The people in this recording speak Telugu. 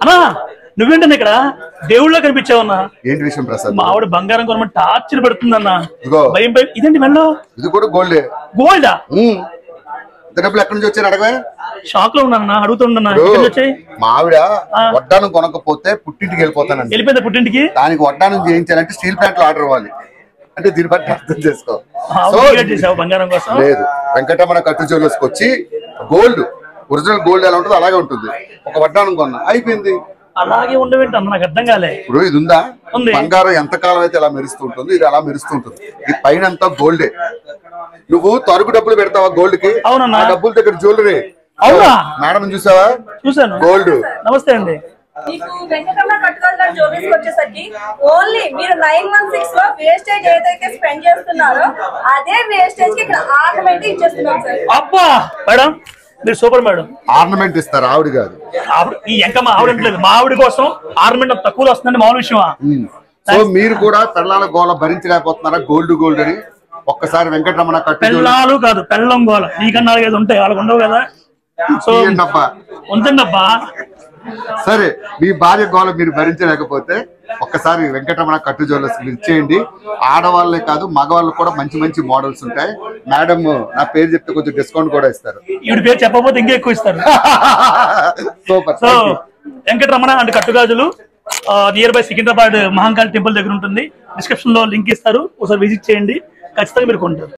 అన్నా నువ్వేంటన్నా ఇక్కడ దేవుళ్ళ కనిపించావన్నా? ఏంటి విషయం ప్రసాద్? మా ఆవిడ బంగారం కొనమని టార్చర్ పెడుతుందన్నా. భయం భయం. ఇదేంటి మెల్లో? ఇది కూడా గోల్డే. గోల్డా? డబ్బులు ఎక్కడి నుంచి వచ్చాను అడగవే. షాక్ లో ఉన్నా, అడుగుతున్నా. మా ఆవిడ వడ్డానం కొనకపోతే పుట్టింటికి వెళ్ళిపోతానండి. వెళ్ళిపోయింది పుట్టింటికి. దానికి వడ్డానం చేయించాలంటే స్టీల్ ప్లాంట్లు ఆర్డర్ ఇవ్వాలి. అంటే దీన్ని బట్టి అర్థం చేసుకో. బంగారం కోసం లేదు, వెంకటరమణ కట్టు జ్యువెలర్స్కి వచ్చి గోల్డ్, ఒరిజినల్ గోల్డ్ ఎలా ఉంటుంది అలాగే ఉంటుంది. ఒక వడ్డానం కొన్నా అయిపోయింది. అలాగే ఉండవేంటి అన్న, నాకు అర్థం కాలే. ఇప్పుడు ఇది ఉందా, బంగారం ఎంతకాలం అయితే ఎలా మెరుస్తూ ఉంటుంది, ఇది అలా మెరుస్తూ ఉంటుంది. ఈ పైన అంతా గోల్డే. నువ్వు తరుగు డబ్బులు పెడతావా గోల్డ్ కి? అవునన్నా. డబ్బులు దగ్గర జ్యువెలరీ. అవునా? మేడం చూసావా? చూసాను. గోల్డ్. నమస్తే అండి. మీకు వెంకటరమణ కట్టుకోవాలని జ్యువెలరీస్ వచ్చేసరికి ఓన్లీ మీరు 916 లో వేస్టేజ్ ఏదైతే స్పెండ్ చేస్తున్నారో అదే వేస్టేజ్ కి ఇక్కడ ఆర్నమెంట్ ఇచ్చేస్తున్నాం సార్. అబ్బా మేడం మీరు సూపర్ మేడం. ఆర్నమెంట్ ఇస్తారు, ఆవిడ కాదు. ఈ ఎంకమ్మ ఆవిడ లేదు, మా ఆవిడ కోసం ఆర్నమెంట్ తక్కువలో వస్తుందండి, మామూలు విషయమా? సో మీరు కూడా పెళ్ళాల గోళ భరించలేకపోతున్నారా? గోల్డ్ గోల్డ్ అని ఒక్కసారి వెంకటరమణ కట్టు. పెళ్ళాలు కాదు, పెళ్ళం గోళ. నీకన్నా 4-5 ఉంటాయి, వాళ్ళకు ఉండవు కదా. సో ఉంచండబ్బా. సరే, మీ భార్య గోళ మీరు భరించలేకపోతే ఒక్కసారి వెంకటరమణ కట్టు జ్యువెలర్స్ ఇచ్చేయండి. ఆడవాళ్ళే కాదు మగవాళ్ళు కూడా మంచి మంచి మోడల్స్ ఉంటాయి. మేడం నా పేరు చెప్తే కొంచెం డిస్కౌంట్ కూడా ఇస్తారు. ఈవిడ పేరు చెప్పకపోతే ఇంకా ఎక్కువ ఇస్తారు. సూపర్. సో వెంకటరమణ అంటే కట్టుగాజులు near by Secunderabad Mahankali temple దగ్గర ఉంటుంది. డిస్క్రిప్షన్ లో లింక్ ఇస్తారు, ఒకసారి విజిట్ చేయండి, ఖచ్చితంగా మీరు కొంటారు.